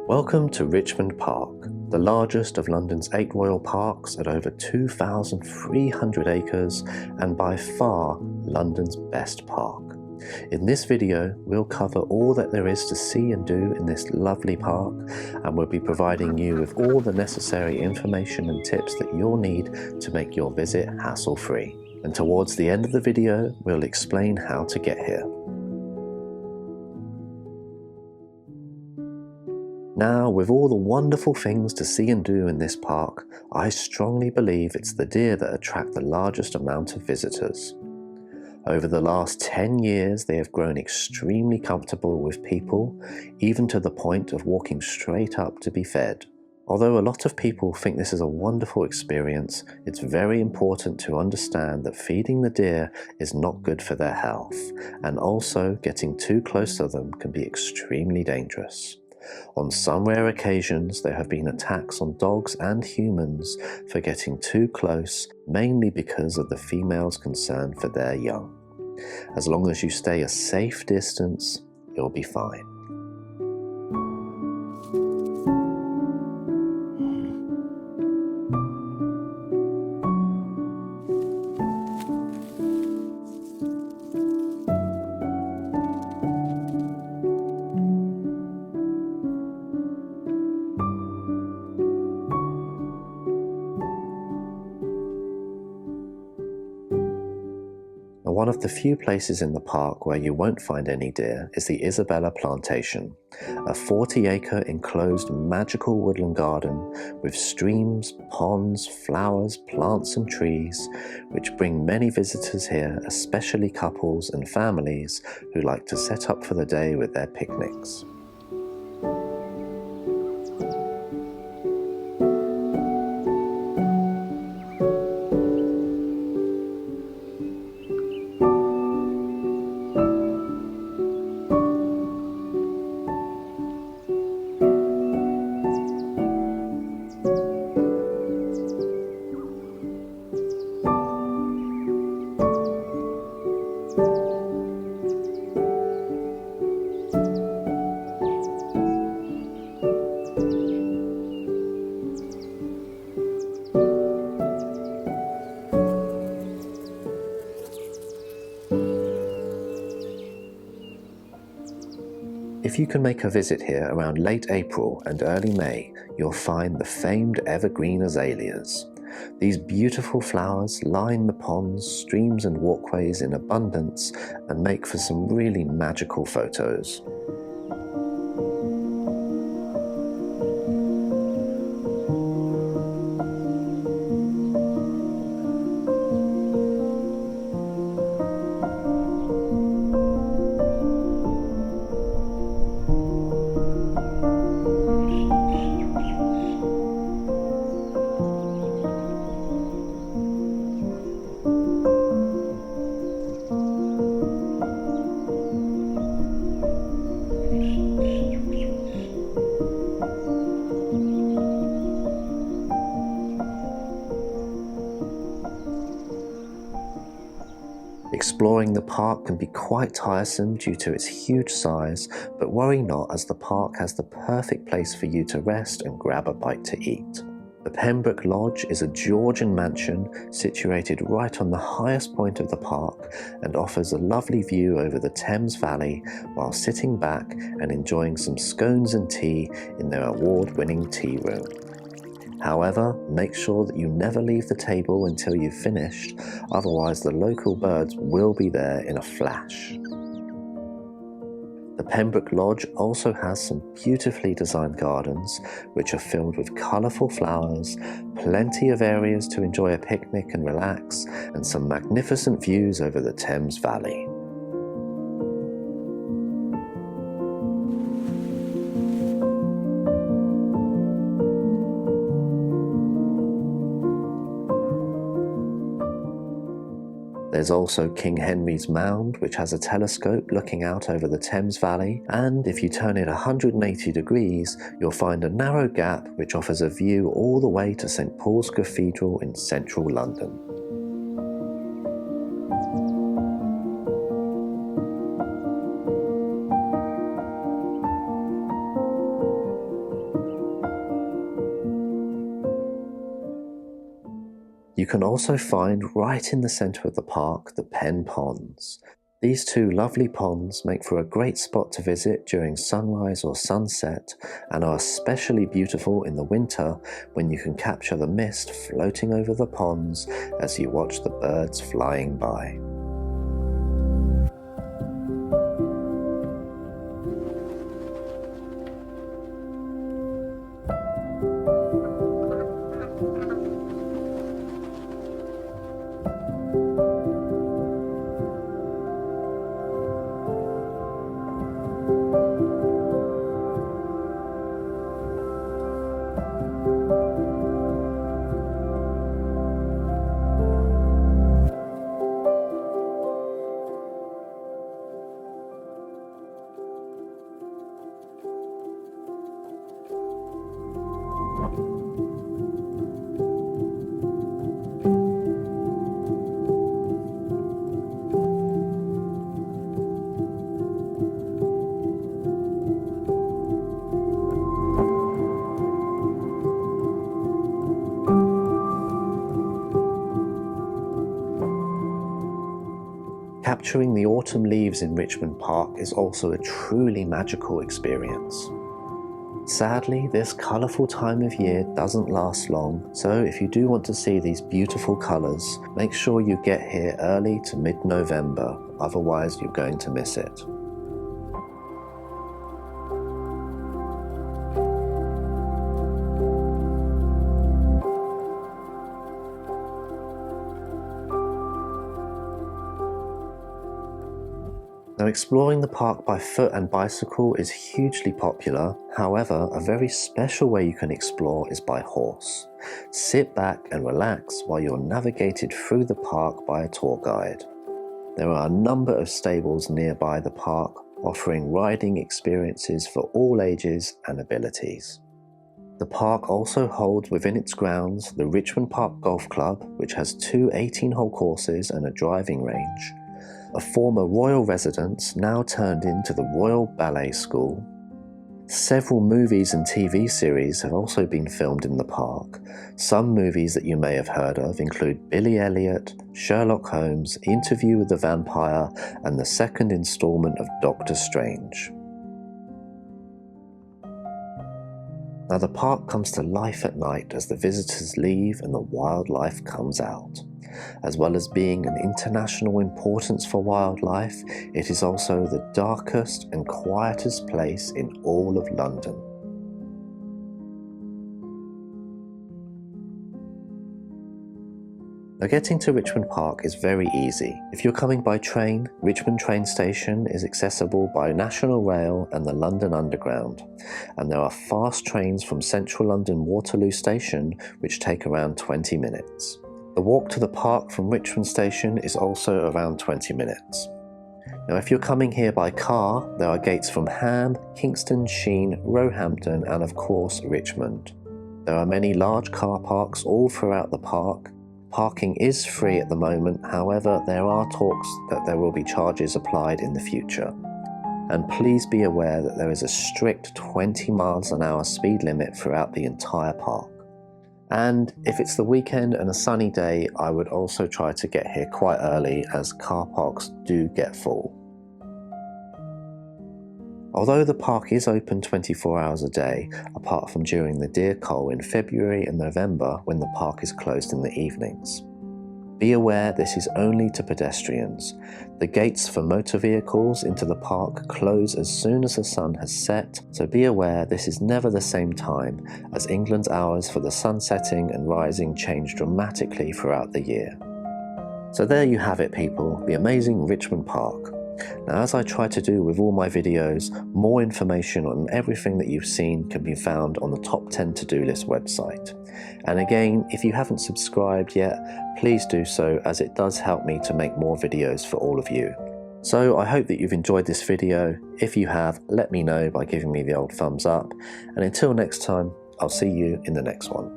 Welcome to Richmond Park, the largest of London's 8 royal parks at over 2,300 acres and by far London's best park. In this video, we'll cover all that there is to see and do in this lovely park, and we'll be providing you with all the necessary information and tips that you'll need to make your visit hassle-free. And towards the end of the video, we'll explain how to get here. Now, with all the wonderful things to see and do in this park, I strongly believe it's the deer that attract the largest amount of visitors. Over the last 10 years, they have grown extremely comfortable with people, even to the point of walking straight up to be fed. Although a lot of people think this is a wonderful experience, it's very important to understand that feeding the deer is not good for their health, and also getting too close to them can be extremely dangerous. On some rare occasions, there have been attacks on dogs and humans for getting too close, mainly because of the female's concern for their young. As long as you stay a safe distance, you'll be fine. One of the few places in the park where you won't find any deer is the Isabella Plantation, a 40-acre enclosed magical woodland garden with streams, ponds, flowers, plants and trees, which bring many visitors here, especially couples and families who like to set up for the day with their picnics. If you can make a visit here around late April and early May, you'll find the famed evergreen azaleas. These beautiful flowers line the ponds, streams and walkways in abundance and make for some really magical photos. Exploring the park can be quite tiresome due to its huge size, but worry not, as the park has the perfect place for you to rest and grab a bite to eat. The Pembroke Lodge is a Georgian mansion situated right on the highest point of the park and offers a lovely view over the Thames Valley while sitting back and enjoying some scones and tea in their award-winning tea room. However, make sure that you never leave the table until you've finished, otherwise the local birds will be there in a flash. The Pembroke Lodge also has some beautifully designed gardens which are filled with colourful flowers, plenty of areas to enjoy a picnic and relax, and some magnificent views over the Thames Valley. There's also King Henry's Mound, which has a telescope looking out over the Thames Valley, and if you turn it 180 degrees, you'll find a narrow gap which offers a view all the way to St Paul's Cathedral in central London. You can also find right in the centre of the park the Pen Ponds. These two lovely ponds make for a great spot to visit during sunrise or sunset and are especially beautiful in the winter when you can capture the mist floating over the ponds as you watch the birds flying by. Capturing the autumn leaves in Richmond Park is also a truly magical experience. Sadly, this colourful time of year doesn't last long, so if you do want to see these beautiful colours, make sure you get here early to mid-November, otherwise you're going to miss it. Now, exploring the park by foot and bicycle is hugely popular. However, a very special way you can explore is by horse. Sit back and relax while you're navigated through the park by a tour guide. There are a number of stables nearby the park, offering riding experiences for all ages and abilities. The park also holds within its grounds the Richmond Park Golf Club, which has two 18-hole courses and a driving range, a former royal residence now turned into the Royal Ballet School. Several movies and TV series have also been filmed in the park. Some movies that you may have heard of include Billy Elliot, Sherlock Holmes, Interview with the Vampire, and the second installment of Doctor Strange. Now, the park comes to life at night as the visitors leave and the wildlife comes out. As well as being an international importance for wildlife, it is also the darkest and quietest place in all of London. Now, getting to Richmond Park is very easy. If you're coming by train, Richmond train station is accessible by National Rail and the London Underground, and there are fast trains from Central London Waterloo Station which take around 20 minutes. The walk to the park from Richmond Station is also around 20 minutes. Now, if you're coming here by car, there are gates from Ham, Kingston, Sheen, Roehampton, and of course Richmond. There are many large car parks all throughout the park. Parking is free at the moment, however, there are talks that there will be charges applied in the future. And please be aware that there is a strict 20 miles an hour speed limit throughout the entire park. And if it's the weekend and a sunny day, I would also try to get here quite early as car parks do get full. Although the park is open 24 hours a day, apart from during the deer cull in February and November when the park is closed in the evenings. Be aware this is only to pedestrians. The gates for motor vehicles into the park close as soon as the sun has set, so be aware this is never the same time, as England's hours for the sun setting and rising change dramatically throughout the year. So there you have it, people, the amazing Richmond Park. Now, as I try to do with all my videos, more information on everything that you've seen can be found on the Top 10 To-Do List website. And again, if you haven't subscribed yet, please do so, as it does help me to make more videos for all of you. So I hope that you've enjoyed this video. If you have, let me know by giving me the old thumbs up. And until next time, I'll see you in the next one.